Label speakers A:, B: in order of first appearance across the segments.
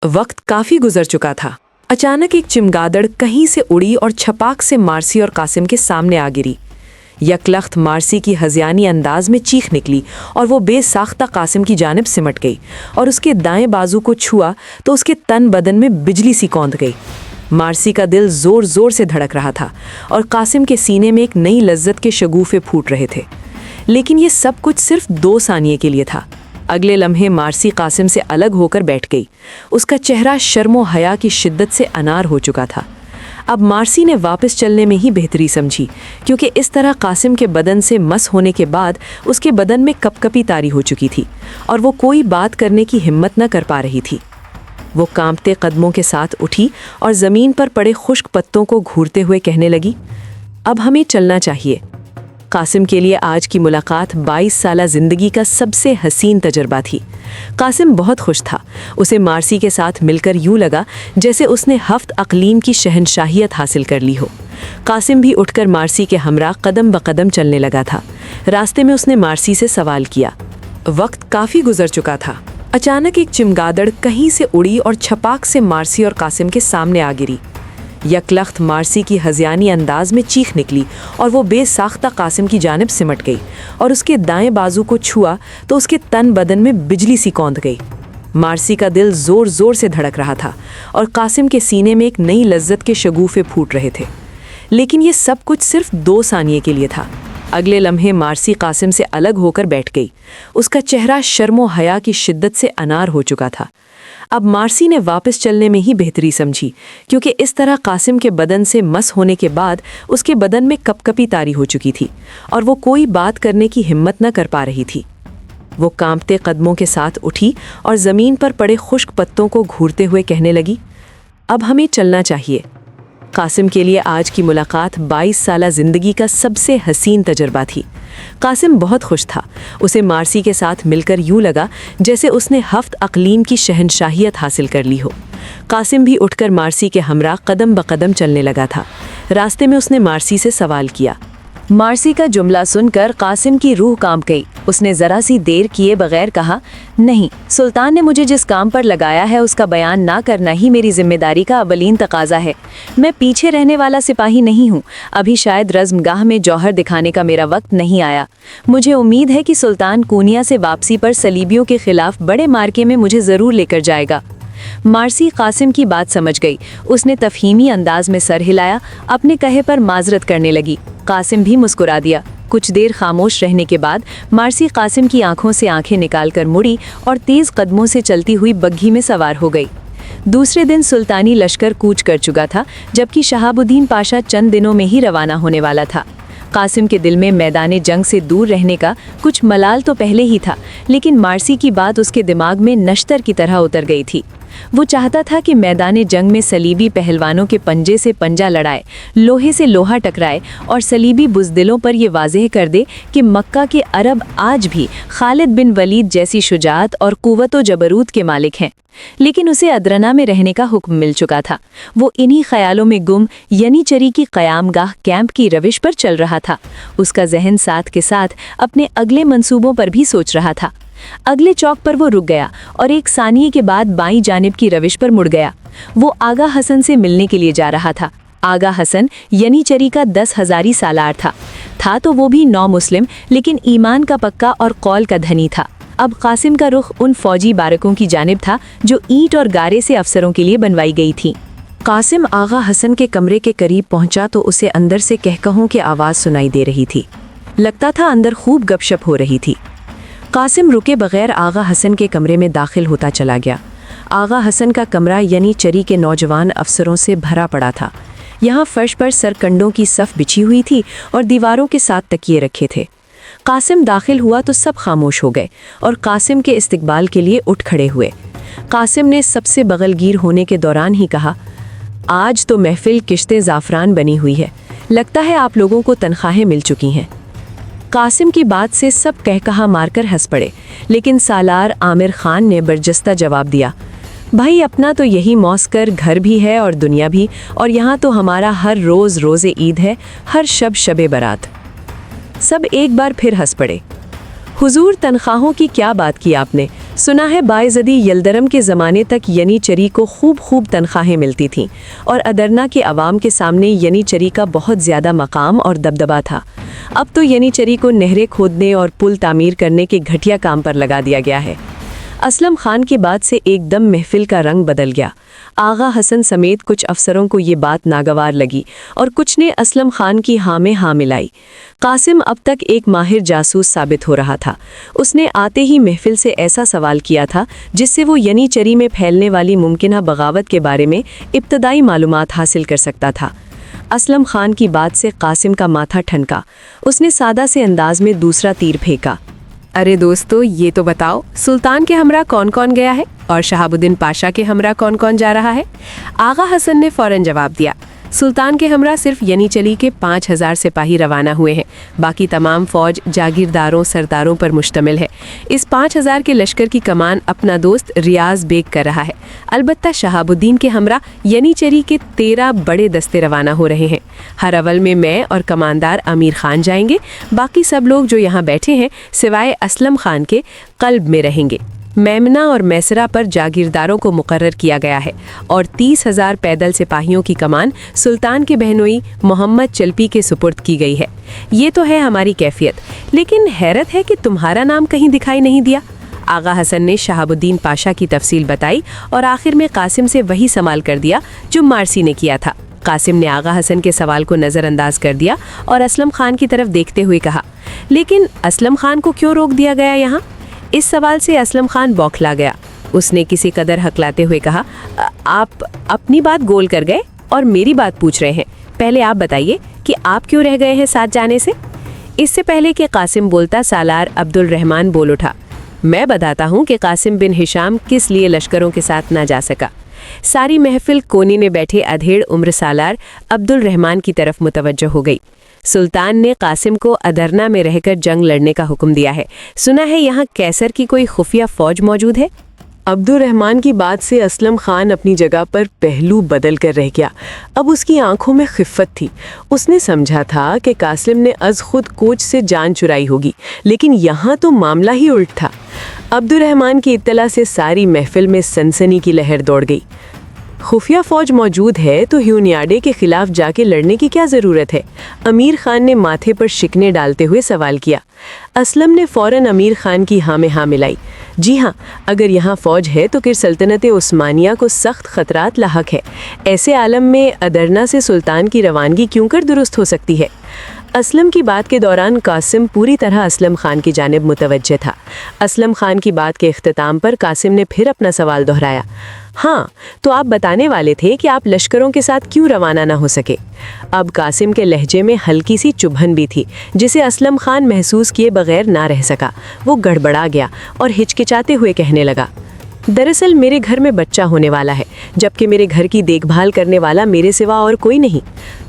A: वक्त काफी गुजर चुका था। अचानक एक चिमगादड़ कहीं से उड़ी और छपाक से मार्सी और कासिम के सामने आ गिरी। यकलख्त मार्सी की हज़ियानी अंदाज में चीख निकली और वो बेसाख्ता कासिम की जानिब सिमट गई और उसके दाएं बाजू को छुआ तो उसके तन बदन में बिजली सी कौंध गई। मार्सी का दिल ज़ोर ज़ोर से धड़क रहा था और कासिम के सीने में एक नई लज्जत के शगुफ़े फूट रहे थे। लेकिन ये सब कुछ सिर्फ 2 सानिये के लिए था। अगले लम्हे मार्सी कासिम से अलग होकर बैठ गई। उसका चेहरा शर्मो हया की शिद्दत से अनार हो चुका था। अब मार्सी ने वापस चलने में ही बेहतरी समझी, क्योंकि इस तरह कासिम के बदन से मस होने के बाद उसके बदन में कपकपी तारी हो चुकी थी और वो कोई बात करने की हिम्मत न कर पा रही थी। वो कांपते कदमों के साथ उठी और ज़मीन पर पड़े खुश्क पत्तों को घूरते हुए कहने लगी, अब हमें चलना चाहिए। कासिम के लिए आज की मुलाकात 22 साला ज़िंदगी का सबसे हसीन तजर्बा थी। कासिम बहुत खुश था। उसे मार्सी के साथ मिलकर यूँ लगा जैसे उसने हफ्त अक़लीम की शहनशाहियत हासिल कर ली हो। कासिम भी उठकर मार्सी के हमरा कदम ब कदम चलने लगा था। रास्ते में उसने मार्सी से सवाल किया। वक्त काफ़ी गुजर चुका था। अचानक एक चिमगादड़ कहीं से उड़ी और छपाक से मार्सी और कासिम के सामने आ गिरी। यकलख्त मार्सी की हज़ियानी अंदाज में चीख निकली और वो बेसाख्ता कासिम की जानिब सिमट गई और उसके दाएं बाजू को छुआ तो उसके तन बदन में बिजली सी कौंध गई। मार्सी का दिल ज़ोर ज़ोर से धड़क रहा था और कासिम के सीने में एक नई लज्जत के शगुफ़े फूट रहे थे। लेकिन ये सब कुछ सिर्फ 2 सानिये के लिए था। अगले लम्हे मार्सी कासिम से अलग होकर बैठ गई। उसका चेहरा शर्मो हया की शिद्दत से अनार हो चुका था। अब मार्सी ने वापस चलने में ही बेहतरी समझी, क्योंकि इस तरह कासिम के बदन से मस होने के बाद उसके बदन में कपकपी तारी हो चुकी थी और वो कोई बात करने की हिम्मत न कर पा रही थी। वो कांपते कदमों के साथ उठी और ज़मीन पर पड़े खुश्क पत्तों को घूरते हुए कहने लगी, अब हमें चलना चाहिए। कासिम के लिए आज की मुलाकात 22 साला ज़िंदगी का सबसे हसीन तजर्बा थी। कासिम बहुत खुश था। उसे मार्सी के साथ मिलकर यूँ लगा जैसे उसने हफ्त अक़लीम की शहनशाहियत हासिल कर ली हो। कासिम भी उठकर मार्सी के हमरा कदम ब कदम चलने लगा था। रास्ते में उसने मार्सी से सवाल किया। मार्सी का जुमला सुनकर कासिम की रूह कांप गई। उसने ज़रा सी देर किए बगैर कहा, नहीं, सुल्तान ने मुझे जिस काम पर लगाया है उसका बयान ना करना ही मेरी जिम्मेदारी का अवलीन तकाजा है। मैं पीछे रहने वाला सिपाही नहीं हूँ। अभी शायद रज़्मगाह में जौहर दिखाने का मेरा वक्त नहीं आया। मुझे उम्मीद है कि सुल्तान कूनिया से वापसी पर सलीबियों के खिलाफ बड़े मार्के में मुझे ज़रूर लेकर जाएगा। मार्सी कासिम की बात समझ गई। उसने तफहीमी अंदाज में सर हिलाया, अपने कहे पर माजरत करने लगी। कासिम भी मुस्कुरा दिया। कुछ देर खामोश रहने के बाद मार्सी कासिम की आंखों से आंखें निकालकर मुड़ी और तेज़ कदमों से चलती हुई बग्घी में सवार हो गई। दूसरे दिन सुल्तानी लश्कर कूच कर चुका था, जबकि शहाबुद्दीन पाशा चंद दिनों में ही रवाना होने वाला था। कासिम के दिल में मैदाने जंग से दूर रहने का कुछ मलाल तो पहले ही था, लेकिन मार्सी की बात उसके दिमाग में नश्तर की तरह उतर गई थी। वो चाहता था कि मैदाने जंग में सलीबी पहलवानों के पंजे से पंजा लड़ाए, लोहे से लोहा टकराए और सलीबी बुज़दिलों पर ये वाज़ेह कर दे कि मक्का के अरब आज भी खालिद बिन वलीद जैसी शुजाअत और क़ुव्वत व जबरूत के मालिक हैं। लेकिन उसे अदरना में रहने का हुक्म मिल चुका था। वो इन्हीं ख्यालों में गुम यनीचरी की क़यामगाह कैंप की रविश पर चल रहा था। उसका जहन साथ के साथ अपने अगले मंसूबों पर भी सोच रहा था। अगले चौक पर वो रुक गया और एक सानिये के बाद बाईं जानिब की रविश पर मुड़ गया। वो आगा हसन से मिलने के लिए जा रहा था। आगा हसन यनीचरी का 10 हज़ारी सालार था तो वो भी नौ मुस्लिम, लेकिन ईमान का पक्का और कौल का धनी था। अब कासिम का रुख उन फौजी बारकों की जानिब था जो ईंट और गारे से अफसरों के लिए बनवाई गई थी। कासिम आगा हसन के कमरे के करीब पहुंचा तो उसे अंदर से कहकहों की आवाज़ सुनाई दे रही थी। लगता था अंदर खूब गपशप हो रही थी। कासिम रुके बगैर आगा हसन के कमरे में दाखिल होता चला गया। आगा हसन का कमरा यनीचरी के नौजवान अफसरों से भरा पड़ा था। यहाँ फर्श पर सरकंडों की सफ़ बिछी हुई थी और दीवारों के साथ तकिए रखे थे। कासिम दाखिल हुआ तो सब खामोश हो गए और कासिम के इस्तकबाल के लिए उठ खड़े हुए। कासिम ने सबसे बगलगीर होने के दौरान ही कहा, आज तो महफिल किश्ते ज़ाफ़रान बनी हुई है। लगता है आप लोगों को तनख्वाहें मिल चुकी हैं। कासिम की बात से सब कहकहा मारकर हंस पड़े, लेकिन सालार आमिर खान ने बरजस्ता जवाब दिया, भाई अपना तो यही मौसकर घर भी है और दुनिया भी, और यहाँ तो हमारा हर रोज़ रोज़े ईद है, हर शब शबे बरात। सब एक बार फिर हंस पड़े। हुजूर, तनख्वाहों की क्या बात की आपने? सुना है बायज़दी यल्दरम के ज़माने तक यनीचरी को खूब तनख्वाहें मिलती थीं और अदरना के अवाम के सामने यनीचरी का बहुत ज़्यादा मकाम और दबदबा था। अब तो यनीचरी को नहरें खोदने और पुल तामीर करने के घटिया काम पर लगा दिया गया है। असलम खान की बात से एकदम महफिल का रंग बदल गया। आगा हसन समेत कुछ अफसरों को ये बात नागवार लगी और कुछ ने असलम खान की हाँ में हाँ मिलाई। कासिम अब तक एक माहिर जासूस साबित हो रहा था। उसने आते ही महफिल से ऐसा सवाल किया था जिससे वो यनीचरी में फैलने वाली मुमकिना बगावत के बारे में इब्तदाई मालूमात हासिल कर सकता था। असलम खान की बात से कासिम का माथा ठनका। उसने सादा से अंदाज में दूसरा तीर फेंका।
B: अरे दोस्तों, ये तो बताओ, सुल्तान के हमरा कौन कौन गया है और शहाबुद्दीन पाशा के हमरा कौन कौन जा रहा है? आगा हसन ने फौरन जवाब दिया, सुल्तान के हमरा सिर्फ यनीचरी के 5000 सिपाही रवाना हुए हैं। बाकी तमाम फौज जागीरदारों सरदारों पर मुश्तमिल है। इस 5000 के लश्कर की कमान अपना दोस्त रियाज बेग कर रहा है। अलबत्ता शहाबुद्दीन के हमरा यनीचरी के 13 बड़े दस्ते रवाना हो रहे हैं। हर अवल में मैं और कमांदार अमीर खान जाएंगे। बाकी सब लोग जो यहाँ बैठे हैं सिवाय असलम खान के कल्ब में रहेंगे। मेमना और मैसरा पर जागीरदारों को मुकर्रर किया गया है और 30,000 पैदल सिपाहियों की कमान सुल्तान के बहनोई मोहम्मद चलपी के सुपुर्द की गई है। ये तो है हमारी कैफियत, लेकिन हैरत है कि तुम्हारा नाम कहीं दिखाई नहीं दिया। आगा हसन ने शहाबुद्दीन पाशा की तफसील बताई और आखिर में कासिम से वही सवाल कर दिया जो मारसी ने किया था। कासिम ने आगा हसन के सवाल को नज़रअंदाज कर दिया और असलम खान की तरफ देखते हुए कहा, लेकिन असलम खान को क्यों रोक दिया गया यहाँ? इस सवाल से असलम खान बौखला गया। उसने किसी कदर हकलाते हुए कहा, आप अपनी बात गोल कर गए और मेरी बात पूछ रहे हैं। पहले आप बताइए कि आप क्यों रह गए हैं साथ जाने से? इससे पहले कि कासिम बोलता, सालार अब्दुल रहमान बोल उठा, मैं बताता हूँ कि कासिम बिन हिशाम किस लिए लश्करों के साथ ना जा सका। सारी महफिल कोने में बैठे अधेड़ उम्र सालार अब्दुल रहमान की तरफ मुतवज्जो हो गई। सुल्तान ने कासिम को अदरना में रहकर जंग लड़ने का हुक्म दिया है। सुना है यहाँ कैसर की कोई खुफिया फौज मौजूद है।
A: अब्दुल रहमान की बात से असलम खान अपनी जगह पर पहलू बदल कर रह गया। अब उसकी आंखों में खिफ़्फ़त थी। उसने समझा था कि कासिम ने अज खुद कोच से जान चुराई होगी, लेकिन यहाँ तो मामला ही उल्ट था। अब्दुल रहमान की इत्तला से सारी महफिल में सनसनी की लहर दौड़ गई। खुफिया फौज मौजूद है तो ह्यूनियाडे के खिलाफ जाके लड़ने की क्या ज़रूरत है? अमीर खान ने माथे पर शिकने डालते हुए सवाल किया। असलम ने फ़ौरन अमीर खान की हाँ में हाँ मिलाई। जी हाँ, अगर यहाँ फ़ौज है तो फिर सल्तनत उस्मानिया को सख्त ख़तरात लाहक है। ऐसे आलम में अदरना से सुल्तान की रवानगी क्यों कर दुरुस्त हो सकती है? असलम की बात के दौरान कासिम पूरी तरह असलम खान की जानिब मुतवज्जे था। असलम खान की बात के इख्तिताम पर कासिम ने फिर अपना सवाल दोहराया, हाँ, तो आप बताने वाले थे कि आप लश्करों के साथ क्यों रवाना ना हो सके। अब कासिम के लहजे में हल्की सी चुभन भी थी, जिसे असलम खान महसूस किए बगैर ना रह सका। वो गड़बड़ा गया और हिचकिचाते हुए कहने लगा, दरअसल मेरे घर में बच्चा होने वाला है, जबकि मेरे घर की देखभाल करने वाला मेरे सिवा और कोई नहीं।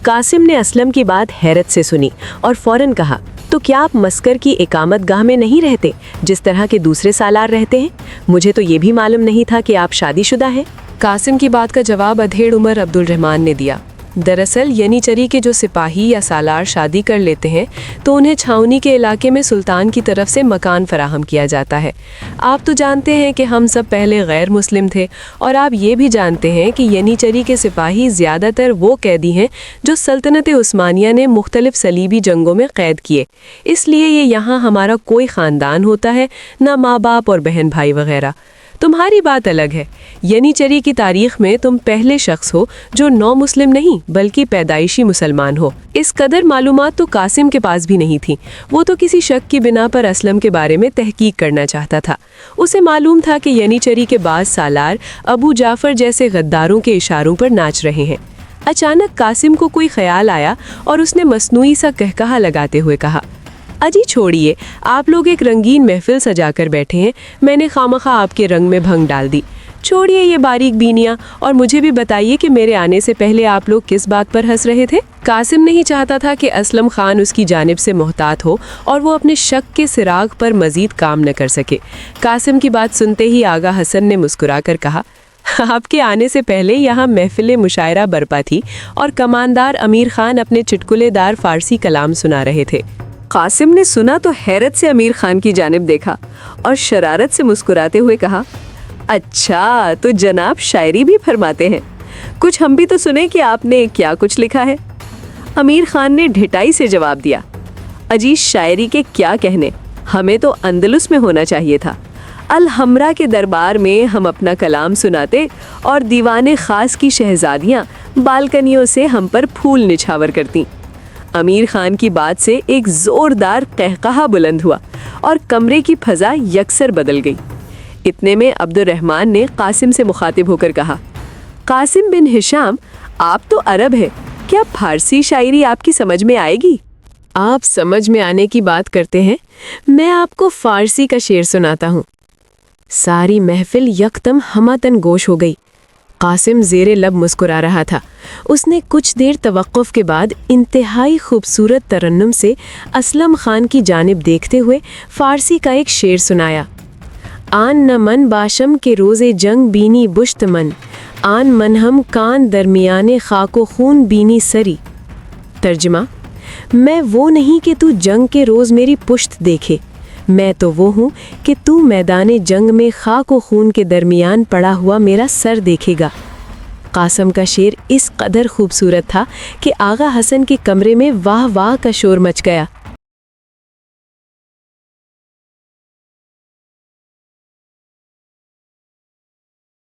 A: कासिम ने असलम की बात हैरत से सुनी और फौरन कहा, तो क्या आप मस्कर की इकामत गाह में नहीं रहते जिस तरह के दूसरे सालार रहते हैं? मुझे तो ये भी मालूम नहीं था कि आप शादीशुदा हैं।
B: कासिम की बात का जवाब अधेड़ उमर अब्दुल रहमान ने दिया। दरअसल यनीचरी के जो सिपाही या सालार शादी कर लेते हैं तो उन्हें छावनी के इलाके में सुल्तान की तरफ से मकान फराहम किया जाता है। आप तो जानते हैं कि हम सब पहले गैर मुस्लिम थे और आप ये भी जानते हैं कि यनीचरी के सिपाही ज़्यादातर वो कैदी हैं जो सल्तनत उस्मानिया ने मुख्तलिफ सलीबी जंगों में क़ैद किए। इसलिए ये यहाँ हमारा कोई ख़ानदान होता है, ना माँ बाप और बहन भाई वगैरह। तुम्हारी बात अलग है। यनीचरी की तारीख में तुम पहले शख्स हो जो नौ मुस्लिम नहीं बल्कि पैदाइशी मुसलमान हो। इस कदर मालूमात तो कासिम के पास भी नहीं थी। वो तो किसी शक की बिना पर असलम के बारे में तहकीक करना चाहता था। उसे मालूम था कि यनीचरी के बाद सालार अबू जाफ़र जैसे गद्दारों के इशारों पर नाच रहे हैं। अचानक कासिम को कोई ख्याल आया और उसने मसनूई सा कहकहा लगाते हुए कहा, अजी छोड़िए, आप लोग एक रंगीन महफिल सजाकर बैठे हैं, मैंने खामखा आपके रंग में भंग डाल दी। छोड़िए ये बारीक बीनियां और मुझे भी बताइए कि मेरे आने से पहले आप लोग किस बात पर हंस रहे थे। कासिम नहीं चाहता था कि असलम खान उसकी जानिब से मोहतात हो और वो अपने शक के सिराग पर मजीद काम न कर सके। कासिम की बात सुनते ही आगा हसन ने मुस्कुरा कर कहा, आपके आने से पहले यहाँ महफिल मुशायरा बरपा थी और कमानदार अमीर खान अपने चुटकुलेदार फ़ारसी कलाम सुना रहे थे।
A: قاسم نے سنا تو حیرت سے امیر خان کی جانب دیکھا اور شرارت سے مسکراتے ہوئے کہا، اچھا تو جناب شاعری بھی فرماتے ہیں، کچھ ہم بھی تو سنیں کہ آپ نے کیا کچھ لکھا ہے۔ امیر خان نے ڈھٹائی سے جواب دیا، اجی شاعری کے کیا کہنے، ہمیں تو اندلس میں ہونا چاہیے تھا۔ الحمرا کے دربار میں ہم اپنا کلام سناتے اور دیوان خاص کی شہزادیاں بالکنیوں سے ہم پر پھول نچھاور کرتیں۔ امیر خان کی بات سے ایک زوردار قہقہا بلند ہوا اور کمرے کی فضا یکسر بدل گئی۔ اتنے میں عبد الرحمن نے قاسم سے مخاطب ہو کر کہا، قاسم بن ہشام، آپ تو عرب ہے، کیا فارسی شاعری آپ کی سمجھ میں آئے گی؟
B: آپ سمجھ میں آنے کی بات کرتے ہیں، میں آپ کو فارسی کا شعر سناتا ہوں۔ ساری محفل یکدم ہمہ گوش ہو گئی۔ قاسم زیر لب مسکرا رہا تھا۔ اس نے کچھ دیر توقف کے بعد انتہائی خوبصورت ترنم سے اسلم خان کی جانب دیکھتے ہوئے فارسی کا ایک شعر سنایا۔ آن نہ من باشم کے روز جنگ بینی بشت من، آن من ہم کان درمیان خاک و خون بینی سری۔ ترجمہ، میں وہ نہیں کہ تو جنگ کے روز میری پشت دیکھے، میں تو وہ ہوں کہ تو میدان جنگ میں خاک و خون کے درمیان پڑا ہوا میرا سر دیکھے گا۔ قاسم کا شعر اس قدر خوبصورت تھا کہ آغا حسن کے کمرے میں واہ واہ کا شور مچ گیا۔